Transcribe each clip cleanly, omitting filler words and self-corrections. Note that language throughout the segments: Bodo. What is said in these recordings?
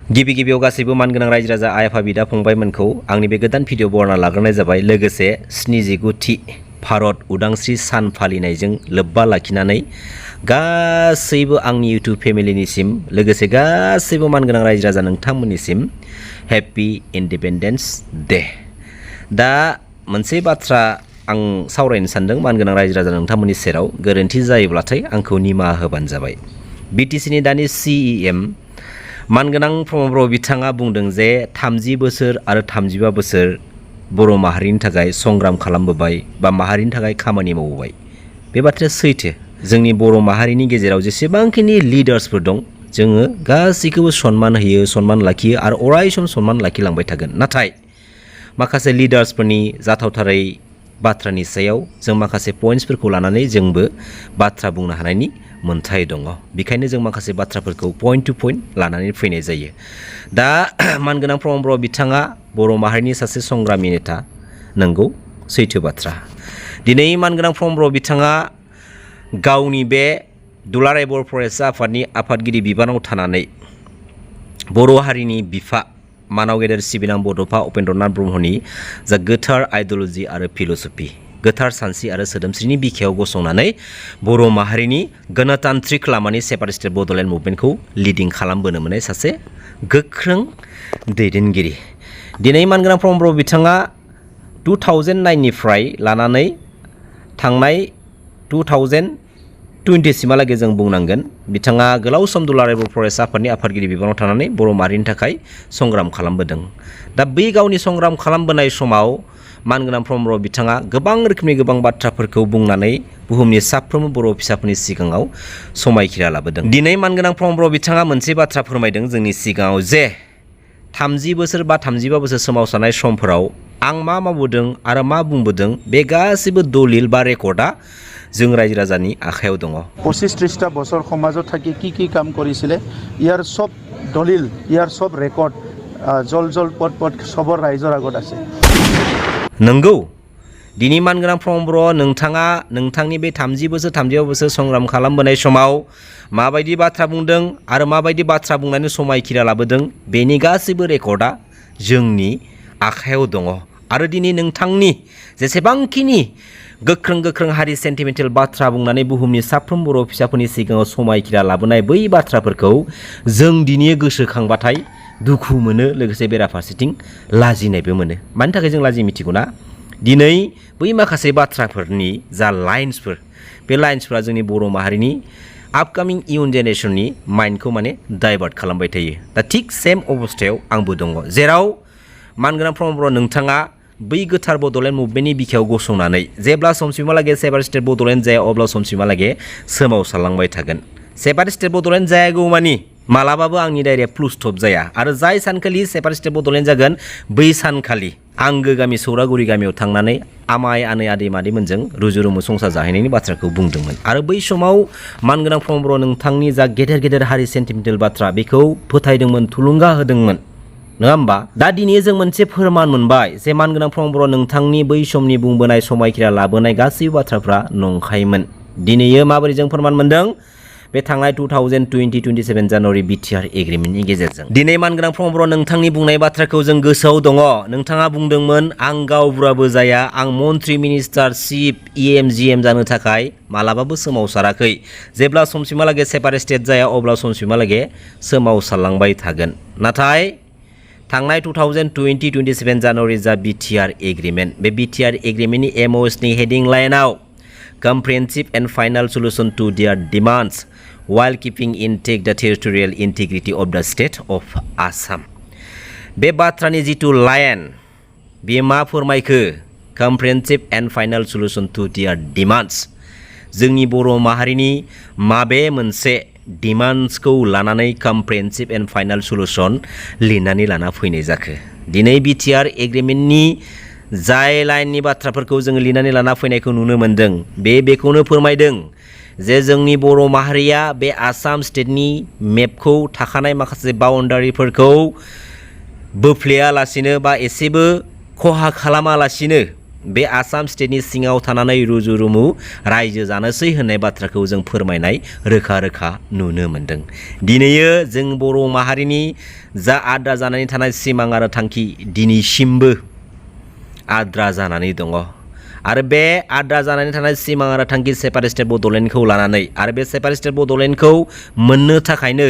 गिबि गिबियाव गासैबो मानगोनां रायजो राजा आइ आफा बिदा फंबायमोनखौ आंनि बे गोदान भिडिअ बरना लाग्रोनाय जाबाय। लोगोसे 79थि भारत उदांस्रि सान फालिनायजों लोब्बा लाखिनानै गासैबो आंनि इउटुब फेमिलिनिसिम लोगोसे गासैबो मानगोनां रायजो राजा नोंथांमोननिसिम हेपि इन्डिपेन्डेन्स डे। दा मोनसे बाथ्रा आं सावरायनो सानदों मानगोनां रायजो राजा नोंथांमोननि सेराव, गोरोन्थि जायोब्लाथाय आंखौ निमाहा होबानो जाबाय। BTCनि दानि CEM मानगोनां प्रमद बर' बिथाङा बुंदों जे 30 बोसोर आरो 35 बोसोर बर' माहारिनि थाखाय संग्राम खालामबोबाय बा माहारिनि थाखाय खामानि मावबोबाय। बे बाथ्राया सैथो। जोंनि बर' माहारिनि गेजेराव जेसेबांखिनि लिडार्सफोर दं जोङो गासैखौबो सनमान होयो, सनमान लाखियो आरो अराय सम सनमान लाखिलांबाय थागोन। नाथाय माखासे लिडार्सफोरनि जाथावथारै बाथ्रानि सायाव जों माखासे पइन्ट्सफोरखौ लानानै जोंबो बाथ्रा बुंनो हानायनि मोन्थाय दङ। बेखायनो जों माखासे बाथ्राफोरखौ पइन्ट टु पइन्ट लानानै फैनाय जायो। दा मानगोनां प्रमद बर' बिथाङा बर' माहारिनि सासे संग्रामि नेता, नंगौ, सैथो बाथ्रा। दिनै मानगोनां प्रमद बर' बिथाङा गावनि बे दुलाराय बर' फरायसा आफादनि आफादगिरि बिबानाव थानानै बर' हारिनि बिफा मानाव गेदेर सिबिनां बड'फा उपेन्द्रनाथ ब्रह्मनि जा गोथार आइडिय'लजि आरो फिल'सफि, गोथार सानस्रि आरो सोदोमस्रिनि बिखायाव गसंनानै बर' माहारिनि गणतान्त्रिक लामानि सेपारेटिस्ट बड'लेण्ड मुभमेन्टखौ लिडिं खालामबोनो मोननाय सासे गोख्रों दैदेनगिरि। दिनै मानगोनां प्रमद बर' बिथाङा 2009निफ्राय लानानै थांनाय 2020 सिमहालागै जों बुंनांगोन बिथाङा गोलाव सम दुलाराय बर' फरायसा आफादनि आफादगिरि बिबानाव थानानै बर' माहारिनि थाखाय संग्राम खालामबोदों। दा बै गावनि संग्राम खालामबोनाय समाव मानगोनां प्रमद बर' बिथाङा गोबां रोखोमनि गोबां बाथ्राफोरखौ बुंनानै बुहुमनि साफ्रोमबो बर' फिसाफोरनि सिगाङाव समायखिरा लाबोदों। दिनै मानगोनां प्रमद बर' बिथाङा मोनसे बाथ्रा फोरमायदों जोंनि सिगाङाव जे 30 बोसोर बा 35 बोसोर सोमावसारनाय समफोराव आं मा मावबोदों आरो मा बुंबोदों बे गासिबो दलिल बा रेकर्डआ जों रायजो राजानि आखायाव दङ। 25-30টা বছৰ সমাজত থাকি কি কাম কৰিছিলে ইয়াৰ সব দলিল, ইয়াৰ সব ৰেকৰ্ড জল পট সবৰ ৰাইজৰ আগত আছে। नंगौ, दिनै मानगोनां प्रमद बर' नोंथाङा नोंथांनि बे 30 बोसोर 35 बोसोर संग्राम खालामबोनाय समाव माबायदि बाथ्रा बुंदों आरो माबायदि बाथ्रा बुंनानै समायखिरा लाबोदों बेनि गासैबो रेकर्डआ जोंनि आखायाव दङ। आरो दिनै नोंथांनि जेसेबांखिनि गोख्रों हारि सेन्टिमेन्टेल बाथ्रा बुंनानै बुहुमनि साफ्रोम बर' फिसाफोरनि सिगाङाव समायखिरा लाबोनाय बै बाथ्राफोरखौ जों दिनै गोसोखांबाथाय दुखु मोनो, लोगोसे बेराफारसेथिं लाजिनायबो मोनो। मानि थाखाय जों लाजि मिथिगौ ना? दिनै बै माखासे बाथ्राफोरनि जा लाइन्सफोर, बे लाइन्सफोरा जोंनि बर' माहारिनि आपकामिं इयुन जेनेरेसननि माइन्डखौ माने डाइभार्ट खालामबाय थायो। दा थिग सेम अबस्थायाव आंबो दङ, जेराव मानगोनां प्रमद बर' नोंथाङा बै गोथार बड'लेण्ड मुभमेन्टनि बिखायाव गसंनानै जेब्ला समसिमहालागै सेपारेटिस्ट बड'लेण्ड जाया अब्ला समसिमहालागै सोमावसारलांबाय थागोन। सेपारेटिस्ट बड'लेण्ड जायागौमानि मालाबाबो आंनि डाइरेक्ट प्लुस स्टप जाया। आरो जाय सानखालि सेपारेटिस्ट बड'लेण्ड जागोन बै सानखालि आंगो गामि सौरागुरि गामियाव थांनानै आमाय आनै आदै मादैमोनजों रुजु रुमु संसार जाहैनायनि बाथ्राखौ बुंदोंमोन। आरो बै समाव मानगोनां प्रमद बर' नोंथांनि जा गेदेर हारि सेन्टिमेन्टेल बाथ्रा बेखौ फोथायदोंमोन, थुलुंगा होदोंमोन, नङा होमबा? दा दिनै जों मोनसे फोरमान मोनबाय जे मानगोनां प्रमद बर' नोंथांनि बै समनि बुंबोनाय समायखिरा लाबोनाय गासैबो बाथ्राफ्रा नंखायमोन। दिनैयो माबोरै जों फोरमान मोनदों? बे थांनाय 2020-27 जानुवारि BTR एग्रिमेन्टनि गेजेरजों। दिनै मानगोनां प्रमद बर' नोंथांनि बुंनाय बाथ्राखौ जों गोसोआव दङ। नोंथाङा बुंदोंमोन आं गावबुराबो जाया, आं मन्त्रि मिनिस्टार चिफ EM जानो थाखाय मालाबाबो सोमावसाराखै। जेब्ला समसिमहालागै सेपारेटिस्ट जाया अब्ला समसिमहालागै सोमावसारलांबाय थागोन। नाथाय थांनाय 2020-27 जानुवारि जा BTR एग्रिमेन्ट, बे BTR एग्रिमेन्टनि MOSनि हेडिं लाइनाव comprehensive and final solution to their demands while keeping intact the territorial integrity of the state of Assam. बे बाथ्रानि जिथु लाइन बेयो मा फोरमायखो? comprehensive and final solution to their demands। जोंनि बर' माहारिनि माबे मोनसे डिमान्ड्सखौ लानानै comprehensive and final solution लिरनानै लाना फैनाय जाखो? दिनै BTR एग्रिमेन्टनि जाय लाइननि बाथ्राफोरखौ जोङो लिरनानै लाना फैनायखौ नुनो मोन्दों बेखौनो फोरमायदों जे जोंनि बर' माहारिया बे आसाम स्टेटनि मेपखौ थाखानाय माखासे बाउन्डारिफोरखौ बोफ्लेयालासिनो बा एसेबो खहा खालामालासिनो बे आसाम स्टेटनि सिङाव थानानै रुजु रुमु रायजो जानोसै होननाय बाथ्राखौ जों फोरमायनाय रोखा रोखा नुनो मोन्दों। दिनैयो जों बर' माहारिनि जा आद्रा जानानै थानाय सिमां आरो थांखि दिनैसिमबो आद्रा जानानै दङ आरो बे आद्रा जानानै थानाय सिमां आरो थांखि सेपारेट स्टेट बड'लेण्डखौ लानानै आरो बे सेपारेट स्टेट बड'लेण्डखौ मोननो थाखायनो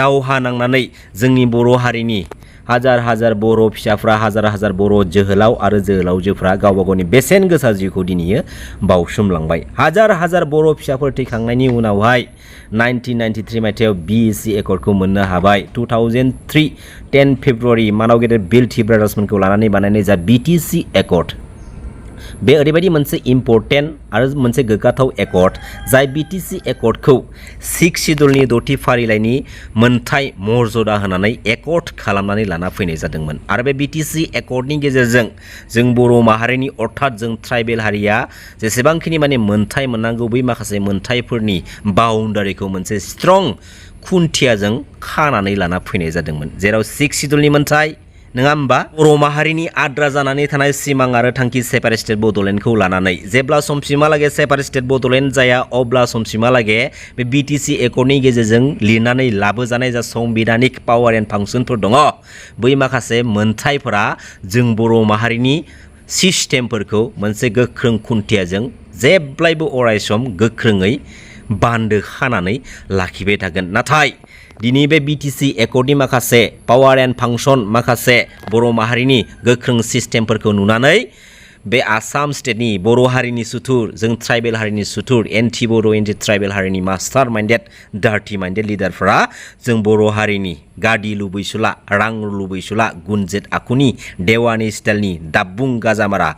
दावहा नांनानै जोंनि बर' हारिनि हाजार हाजार बर' फिसाफ्रा हाजार हाजार बर' जोहोलाव आरो जोहोलावजोफ्रा गावबा गावनि बेसेन गोसा जिउखौ दिनैयो बावसोमलांबाय। हाजार हाजार बर' फिसाफोर थैखांनायनि उनावहाय 1993 मायथाइयाव BEC एकर्डखौ मोननो हाबाय। 2003 10 फेब्रुवारि मानाव गेदेर बिल टि ब्रादार्समोनखौ लानानै बानायनाय जा BTC एकर्ड, बे ओरैबायदि मोनसे इम्पर्टेन्ट आरो मोनसे गोग्गाथाव एकर्ड जाय BTC एकर्डखौ 6 सिडुलनि 6थि फारिलाइनि मोनथाय मर्यादा होनानै एकर्ड खालामनानै लाना फैनाय जादोंमोन आरो बे BTC एकर्डनि गेजेरजों जों बर' माहारिनि अर्थात जों ट्राइबेल हारिया जेसेबांखिनि माने मोनथाय मोननांगौ बै माखासे मोनथायफोरनि बाउन्डारिखौ मोनसे स्ट्रं खुन्थियाजों खानानै लाना फैनाय जादोंमोन, जेराव 6 सिडुलनि मोनथाय नङा होमबा बर' माहारिनि आद्रा जानानै थानाय सिमां आरो थांखि सेपारेट स्टेट बड'लेण्डखौ लानानै जेब्ला समसिमहालागै सेपारेट स्टेट बड'लेण्ड जाया अब्ला समसिमहालागै बे BTC एकर्डनि गेजेरजों लिरनानै लाबोजानाय जा संबिधानिक पावार एन्ड फांसनफोर दङ बै माखासे मोनथायफोरा जों बर' माहारिनि सिस्टेमफोरखौ मोनसे गोख्रों खुन्थियाजों जेब्लायबो अरायसम गोख्रोङै बान्दो खानानै लाखिबाय थागोन। नाथाय दिनै बे BTC एकर्डनि माखासे पावार एन्ड फांसन माखासे बर' माहारिनि गोख्रों सिस्टेमफोरखौ नुनानै बे आसाम स्टेटनि बर' हारिनि सुथुर जों ट्राइबेल हारिनि सुथुर एन्टि बर' एन्टि ट्राइबेल हारिनि मास्टार माइन्डेड डार्टि माइन्डेड लिडारफोरा जों बर' हारिनि गादि लुबैसुला रां लुबैसुला गुनजेट आखुनि देवानि स्टाइलनि दाबुं गाजामारा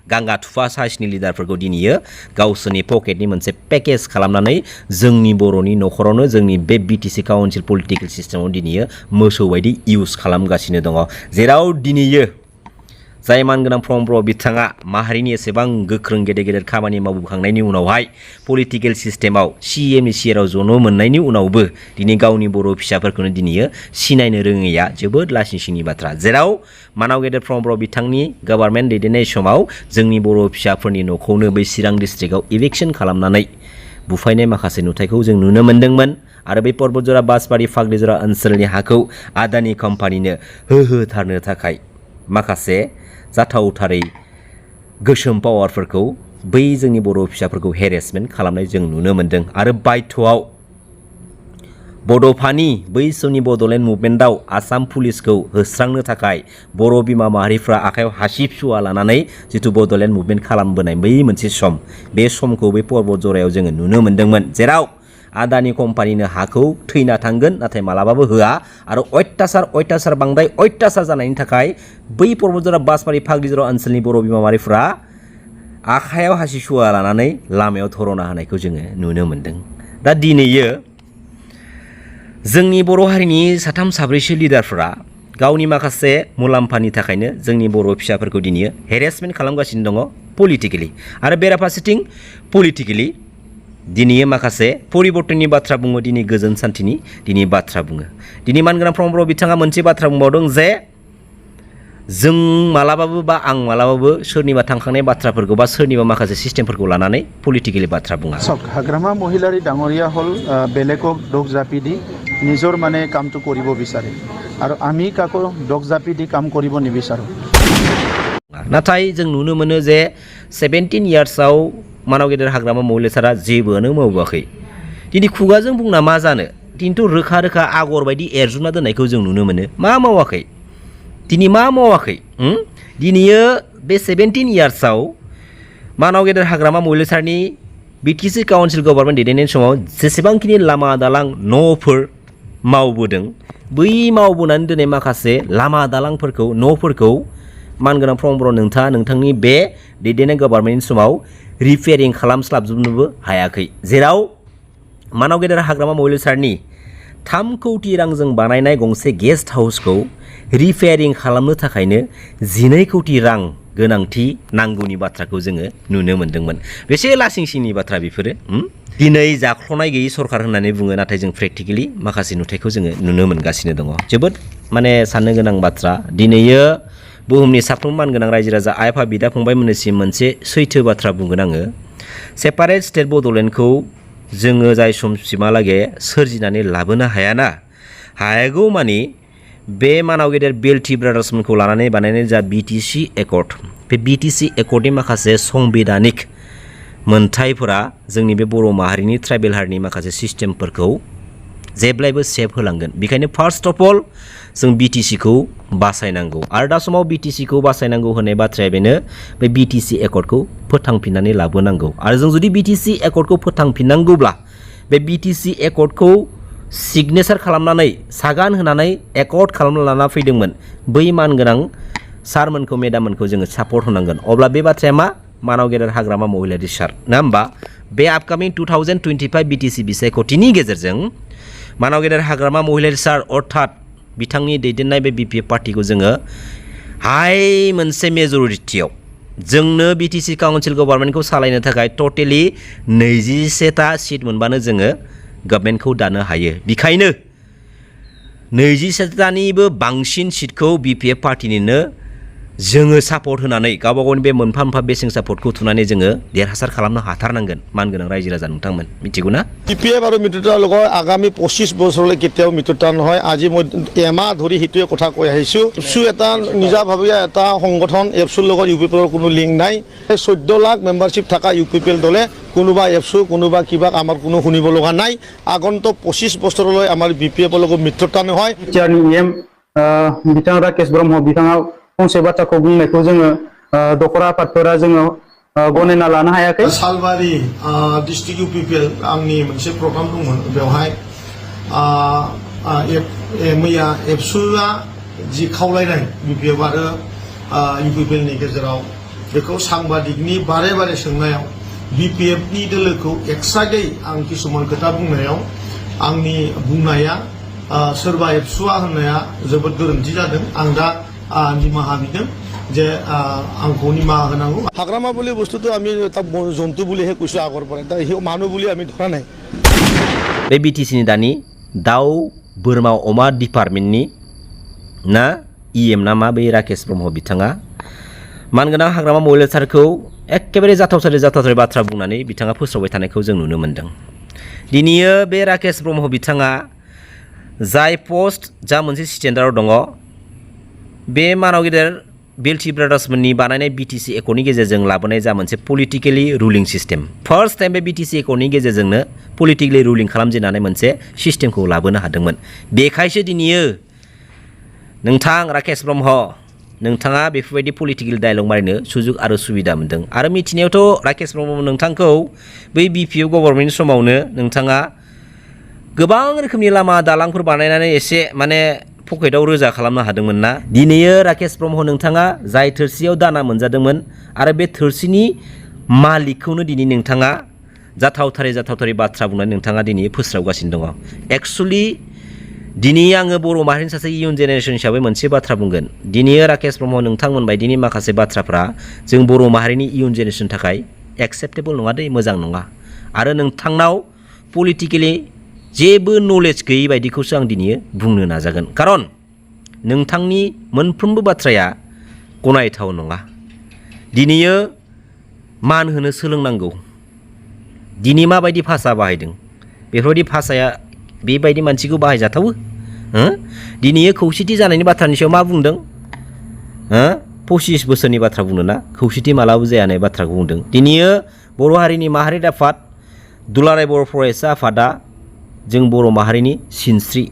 गांगा थुफा साइसनि लिडारफोरखौ दिनैयो गावसोरनि पकेटनि मोनसे पेकेज खालामनानै जोंनि बर'नि न'खरावनो जोंनि बे BTC काउन्सिल पलिटिकेल सिस्टेमाव दिनैयो मोसौ बायदि इउज खालामगासिनो दङ, जेराव दिनैयो जाय मानगोनां फ्रमब्र बिथाङा माहारिनि एसेबां गोख्रों गेदेर गेदेर खामानि मावबोखांनायनि उनावहाय पलिटिकेल सिस्टेमाव CMनि सियाराव जनो मोननायनि उनावबो दिनै गावनि बर' फिसाफोरखौनो दिनैयो सिनायनो रोङैया जोबोद लासिंसिंनि बाथ्रा, जेराव मानाव गेदेर फ्रमब्र बिथांनि गभर्नमेन्ट दैदेननाय समाव जोंनि बर' फिसाफोरनि न'खौनो बै चिरां डिस्ट्रिक्टआव इभिक्सन खालामनानै बुफायनाय माखासे नुथायखौ जों नुनो मोन्दोंमोन आरो बे पर्बतजरा बासबारि फाग्लिजरा ओनसोलनि हाखौ आदानि कम्पानिनो होथारनो थाखाय माखासे जाथावथारै गोसोम पावारफोरखौ बै जोंनि बर' फिसाफोरखौ हेरेसमेन्ट खालामनाय जों नुनो मोन्दों आरो बायथ'आव बड'फानि बै समनि बड'लेण्ड मुभमेन्टआव आसाम पुलिसखौ होस्रांनो थाखाय बर' बिमा माहारिफ्रा आखायाव हासिब सुवा लानानै जिथु बड'लेण्ड मुभमेन्ट खालामबोनाय बै मोनसे सम, बे समखौ बै पर्बतजरायाव जोङो नुनो मोन्दोंमोन, जेराव आदानि कम्पानिनो हाखौ थैना थांगोन नाथाय मालाबाबो होआ आरो अयथासार बांद्राय अयथासार जानायनि थाखाय बै पर्बतजरा बासबारि फाग्लिजरा ओनसोलनि बर' बिमा माहारिफ्रा आखायाव हासिब सुवा लानानै लामायाव धरना होनायखौ जोङो नुनो मोन्दों। दा दिनैयो जोंनि बर' हारिनि साथाम साब्रैसो लिडारफोरा गावनि माखासे मुलाम्फानि थाखायनो जोंनि बर' फिसाफोरखौ दिनैयो हेरेसमेन्ट खालामगासिनो दङ पलिटिकेलि आरो बेराफारसेथिं पलिटिकेलि दिनै माखासे परिबर्तननि बाथ्रा बुङो, दिनै गोजोन सान्थिनि दिनै बाथ्रा बुङो। दिनै मानगोनां फ्रमब्र बिथाङा मोनसे बाथ्रा बुंबावदों जे जों मालाबाबो बा आं मालाबाबो सोरनिबा थांखांनाय बाथ्राफोरखौ बा सोरनिबा माखासे सिस्टेमफोरखौ लानानै पलिटिकेलि बाथ्रा बुङा। हाग्रामा महिलारी डाঙरीया हल बेलेगक दग जापि দি নিজৰ মানে কামটো কৰিব বিচাৰে আৰু আমি কাকো দগ জাপি দি কাম কৰিব নিবিচাৰোঁ। नाथाय जों नुनो मोनो जे 17 इयार्सआव मानाव गेदेर हाग्रामा महिलासारा जेबोआनो मावबोआखै। दिनै खुगाजों बुंना मा जानो, खिन्थु रोखा रोखा आगर बायदि एरजुना दोननायखौ जों नुनो मोनो। मा मावाखै दिनै मा मावाखै दिनैयो बे 17 इयार्सआव मानाव गेदेर हाग्रामा महिलासारनि BTC काउन्सिल गभर्नमेन्ट दैदेननाय समाव जेसेबांखिनि लामा दालां न'फोर मावबोदों बै मावबोनानै दोननाय माखासे लामा दालांफोरखौ न'फोरखौ मानगोनां फ्रमब्र नोंथाङा नोंथांनि बे दैदेननाय गभर्नमेन्टनि समाव रिपेयारिं खालामस्लाबजोबनोबो हायाखै, जेराव मानाव गेदेर हाग्रामा महिलासारनि 3 कौटि रांजों बानायनाय गंसे गेस्ट हाउसखौ रिपेयारिं खालामनो थाखायनो 12 कौटि रां गोनांथि नांगौनि बाथ्राखौ जोङो नुनो मोन्दोंमोन। बेसे लासिंसिंनि बाथ्रा बेफोरो। दिनै जाख्ल'नाय गैयै सरखार होननानै बुङो, नाथाय जों प्रेक्टिकेलि माखासे नुथायखौ जोङो नुनो मोनगासिनो दङ। जोबोद माने साननो गोनां बाथ्रा। दिनैयो बुहुमनि साफ्रोम मानगोनां रायजो राजा आइ आफा बिदा फंबायमोननिसिम मोनसे सैथो बाथ्रा बुंगोन आङो सेपारेट स्टेट बड'लेण्डखौ जोङो जाय समसिमहालागै सोरजिनानै लाबोनो हायाना हायागौ मानि बे मानाव गेदेर बेल्टि ब्रादार्समोनखौ लानानै बानायनाय जा BTC एकर्ड बे BTC एकर्डनि माखासे संबिधानिक मोनथायफोरा जोंनि बे बर' माहारिनि ट्राइबेल हारिनि माखासे सिस्टेमफोरखौ जेब्लायबो सेभ होलांगोन बेखायनो फार्स्ट अफ अल जों BTCखौ बासायनांगौ आरो दा समाव BTCखौ बासायनांगौ होननाय बाथ्राया बेनो बे BTC एकर्डखौ फोथांफिननानै लाबोनांगौ आरो जों जुदि BTC एकर्डखौ फोथांफिननांगौब्ला बे BTC एकर्डखौ सिगनेचार खालामनानै सागान होनानै एकर्ड खालामना लाना फैदोंमोन बै मानगोनां सारमोनखौ मेदाममोनखौ जोङो सापर्ट होनांगोन अब्ला बे बाथ्राया मा मानाव गेदेर हाग्रामा महिलारि सार ना होमबा बे आपकामिं 2025 BTC बिसायख'थिनि गेजेरजों मानाव गेदेर हाग्रामा महिलारि सार अर्थात बिथांनि दैदेननाय बे BPF पार्टिखौ जोङो हाई मोनसे मेजरिटियाव जोंनो BTC काउन्सिल गभर्नमेन्टखौ सालायनो थाखाय टटेलि 21टा सिट मोनबानो जोङो गभर्नमेन्टखौ दानो हायो बेखायनो 21टानिबो बांसिन सिटखौ BPF पार्टिनिनो जोङो सापर्ट होनानै गावबा गावनि बे मोनफा मोनफा बेसिं सापर्टखौ थुनानै जोङो देरहासार खालामनो हाथारनांगोन मानगोनां रायजो राजा नोंथांमोन मिथिगौ ना BPF আৰু মিত্ৰতাৰ লগত আগামী 25 বছৰলৈ কেতিয়াও মিত্ৰতা নহয় আজি মই এমাহ ধৰি হিটোৱে কথা কৈ আহিছো এফসু এটা নিজাভাৱে এটা সংগঠন এফসুৰ লগত ইউপিপিএলৰ কোনো লিংক নাই 14 লাখ মেম্বাৰশ্বিপ থকা ইউপিপিএল দলে কোনোবা এফসু কোনোবা কিবা আমাৰ কোনো শুনিব লগা নাই আগন্তুক 25 বছৰলৈ আমাৰ BPFৰ লগত মিত্ৰতা নহয় চেয়াৰমেন বিতাং राकेश ब्रह्म बिथाङा फंसे बाथ्राखौ बुंनायखौ जोङो दखरा आफादफोरा जोङो गनायना लानो हायाखै सालबारि डिस्ट्रिक्ट इउपिपिएल आंनि मोनसे प्रग्राम दंमोन बेवहाय मैया एबसुआ जि खावलायनाय BPF आरो इउपिपिएलनि गेजेराव बेखौ सांबादिकनि बारे बारे सोंनायाव BPFनि दोलोखौ एक्सागै आं किसुमान खोथा बुंनायाव आंनि बुंनाया सोरबा एबसुआ होननाया जोबोद गोरोन्थि जादों आं दा निमाहा बिदों जे आंखौ निमाहा होनांगौ हाग्रामा বুলি বস্তুটো আমি এটা জন্তু বুলিহে কৈছো আগৰ পৰা তা মানুহ বুলি আমি ধৰা নাই बे BTCनि दानि दाउ बोरमा अमा डिपार्टमेन्टनि ना EM ना मा बै राकेश ब्रह्म बिथाङा मानगोनां हाग्रामा महिला सारखौ एखेबारे जाथावथारै बाथ्रा बुंनानै बिथाङा फोसावबाय थानायखौ जों नुनो मोन्दों दिनैयो बे राकेश ब्रह्म बिथाङा जाय पस्ट जा मोनसे स्टेन्डार्डआव दङ बे मानाव गेदेर बेल्टि ब्रादार्समोननि बानायनाय BTC एकर्डनि गेजेरजों लाबोनाय जा मोनसे politically ruling system first time बे BTC एकर्डनि गेजेरजोंनो पलिटिकेलि रुलिं खालामजेननानै मोनसे सिस्टेमखौ लाबोनो हादोंमोन बेखायसो दिनैयो नोंथां राकेश ब्रह्म नोंथाङा बेफोरबायदि पलिटिकेल डायलग मारिनो सुजुग आरो सुबिदा मोन्दों आरो मिथिनायावथ' राकेश ब्रह्म नोंथांखौ बै BPF गभर्नमेन्ट समावनो नोंथाङा गोबां रोखोमनि लामा दालांफोर बानायनानै एसे माने पकेटाव रोजा खालामनो हादोंमोन ना दिनैयो राकेश ब्रह्म नोंथाङा जाय थोरसियाव दाना मोनजादोंमोन आरो बे थोरसिनि मालिकखौनो दिनै नोंथाङा जाथावथारै बाथ्रा बुंनानै नोंथाङा दिनै फोस्रावगासिनो दङ एक्चुअलि दिनै आङो बर' माहारिनि सासे इयुन जेनेरेसन हिसाबै मोनसे बाथ्रा बुंगोन दिनैयो राकेश ब्रह्म नोंथांमोन बायदिनि माखासे बाथ्राफ्रा जों बर' माहारिनि इयुन जेनेरेसननि थाखाय एक्सेप्टेबल नङा दै मोजां नङा आरो नोंथांनाव पलिटिकेलि जेबो नलेज गैयै बायदिखौसो आं दिनै बुंनो नाजागोन खारन नोंथांनि मोनफ्रोमबो बाथ्राया गनायथाव नङा दिनैयो मान होनो सोलोंनांगौ दिनै माबायदि भाषा बाहायदों बेफोरबायदि भाषाया बेबायदि मानसिखौ बाहायजाथावो दिनैयो खौसेथि जानायनि बाथ्रानि सायाव मा बुंदों 25 बोसोरनि बाथ्रा बुंदों ना खौसेथि मालाबो जाया होननाय बाथ्राखौ बुंदों दिनैयो बर' हारिनि माहारि आफाद दुलाराय बर' फरायसा आफादा जों बर' माहारिनि सिनस्रि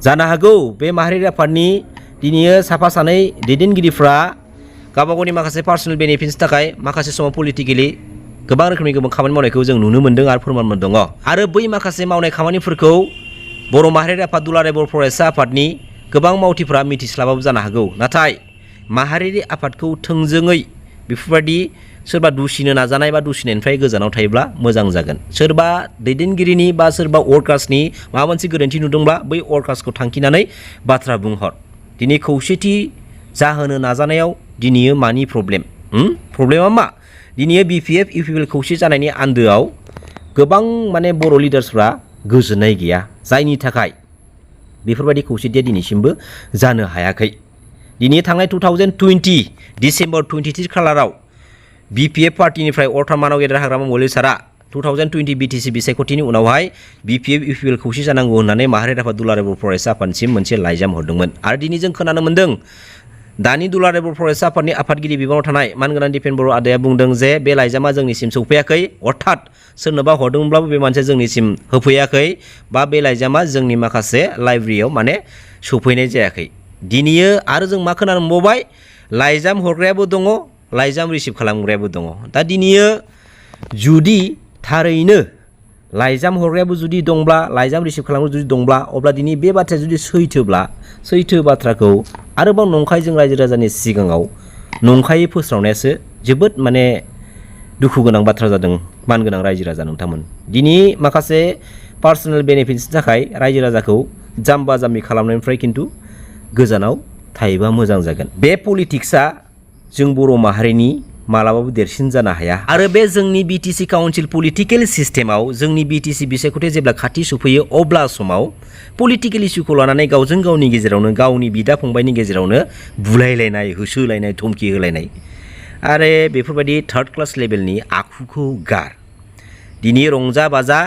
जानो हागौ बे माहारि आफादनि दिनैयो साफा सानै दैदेनगिरिफ्रा गावबा गावनि माखासे पार्सनेल बेनिफिट्सनि थाखाय माखासे समाव पलिटिकेलि गोबां रोखोमनि गोबां खामानि मावनायखौ जों नुनो मोन्दों आरो फोरमानबो दङ आरो बै माखासे मावनाय खामानिफोरखौ बर' माहारि आफाद दुलाराय बर' फरायसा आफादनि गोबां मावथिफ्रा मिथिस्लाबाबो जानो हागौ नाथाय माहारियारि आफादखौ थोंजोङै बेफोरबायदि सोरबा दुसिनो नाजानाय बा दुसिनायनिफ्राय गोजानाव थायोब्ला मोजां जागोन सोरबा दैदेनगिरिनि बा सोरबा वर्कार्सनि माबा मोनसे गोरोन्थि नुदोंब्ला बै वर्कार्सखौ थांखिनानै बाथ्रा बुंहर दिनै खौसेथि जाहोनो नाजानायाव दिनैयो मानि प्रब्लेमा मा दिनैयो BPF UPPL खौसे जानायनि आन्दोआव गोबां माने बर' लिडार्सफ्रा गोजोननाय गैया जायनि थाखाय बेफोरबायदि खौसेथिया दिनैसिमबो जानो हायाखै दिनै थांनाय 2020 डिसेम्बर 23 खालाराव BPF पार्टीनिफ्राय अर्थमानाव गेदेर हाग्रामा मौलवी सारा 2020 BTC बिसायख'थिनि उनावहाय BPF UPL खौसे जानांगौ होननानै माहारियारि आफाद दुलाराय बर' फरायसा आफादसिम मोनसे लाइजाम हरदोंमोन आरो दिनै जों खोनानो मोन्दों दानि दुलाराय बर' फरायसा आफादनि आफादगिरि बिबानाव थानाय मानगोनां दिपेन बर' आदाया बुंदों जे बे लाइजामा जोंनिसिम सौफैयाखै अर्थात सोरनोबा हरदोंब्लाबो बे मानसिया जोंनिसिम होफैयाखै बा बे लाइजामा जोंनि माखासे लाइब्रेरियाव माने सौफैनाय जायाखै दिनैयो आरो जों मा खोनानो मोनबावबाय लाइजाम हरग्रायाबो दङ लाइजाम रिसिभ खालामग्रायाबो दङ दा दिनैयो जुदि थारैनो लाइजाम हरग्रायाबो जुदि दंब्ला लाइजाम रिसिभ खालामग्रा जुदि दंब्ला अब्ला दिनै बे बाथ्राया जुदि सैथो बाथ्राखौ आरोबाव नंखाय जों रायजो राजानि सिगाङाव नंखायै फोस्रावनायासो जोबोद माने दुखु गोनां बाथ्रा जादों मानगोनां रायजो राजा नोंथांमोन दिनै माखासे पार्सनेल बेनिफिट्सनि थाखाय रायजो राजाखौ जाम्बा जाम्बि खालामनायनिफ्राय खिन्थु गोजानाव थायोबा मोजां जागोन बे पलिटिक्सआ जों बर' माहारिनि मालाबाबो देरसिन जानो हाया आरो बे जोंनि BTC काउन्सिल पलिटिकेल सिस्टेमाव जोंनि BTC बिसायख'थिया जेब्ला खाथि सफैयो अब्ला समाव पलिटिकेल इस्युखौ लानानै गावजों गावनि गेजेरावनो गावनि बिदा फंबायनि गेजेरावनो बुलायलायनाय होसोलायनाय धमकि होलायनाय आरो बेफोरबायदि थार्ड क्लास लेभेलनि आखुखौ गार दिनै रंजा बाजा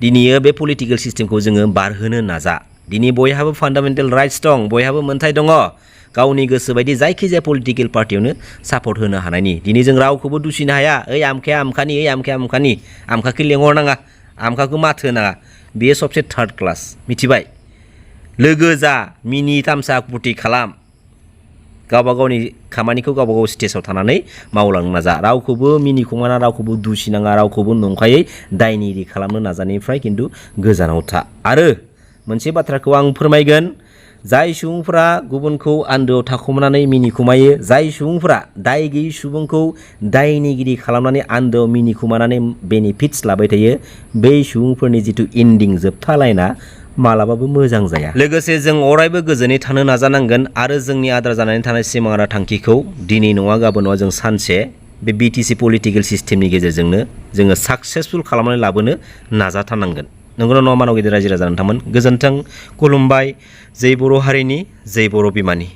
दिनैयो बे पलिटिकेल सिस्टेमखौ जोङो बारहोनो नाजा दिनै बयहाबो फान्डामेन्टेल राइट्स दं बयहाबो मोन्थाय दङ गावनि गोसो बायदि जायखिजाया पलिटिकेल पार्टियावनो सापर्ट होनो हानायनि दिनै जों रावखौबो दुसिनो हाया ओइ आमखाया आमखानि ओइ आमखाया आमखानि आमखाखौ लेंहरनाङा आमखाखौ माथो होनाङा बेयो सबसे थार्ड क्लास मिथिबाय लोगो जा मिनि तामसा फुर्ति खालाम गावबा गावनि खामानिखौ गावबा गाव स्टेजाव थानानै मावलांनो नाजा रावखौबो मिनि खुमाना रावखौबो दुसिनाङा रावखौबो नंखायै दायनिगिरि खालामनो नाजानायनिफ्राय खिन्थु गोजानाव था आरो मोनसे बाथ्राखौ आं फोरमायगोन जाय सुबुंफोरा गुबुनखौ आन्दोआव थाखुमानानै मिनिखुमायो जाय सुबुंफोरा दाय गैयै सुबुंखौ दायनिगिरि खालामनानै आन्दोआव मिनिखुमानानै बेनिफिट्स लाबाय थायो बै सुबुंफोरनि जिथु एन्डिं जोबथा लाइना मालाबाबो मोजां जाया लोगोसे जों अरायबो गोजोनै थानो नाजानांगोन आरो जोंनि आद्रा जानानै थानाय सिमां आरो थांखिखौ दिनै नङा गाबोन नङा जों सानसे बे BTC पलिटिकेल सिस्टेमनि गेजेरजोंनो जोङो साक्सेसफुल खालामनानै लाबोनो नाजाथारनांगोन नंगौना नङा मानव गिदिर रायजो राजा नोंथांमोन गोजोन्थों खुलुमबाय जै बर' हारिनि जै बर' बिमानि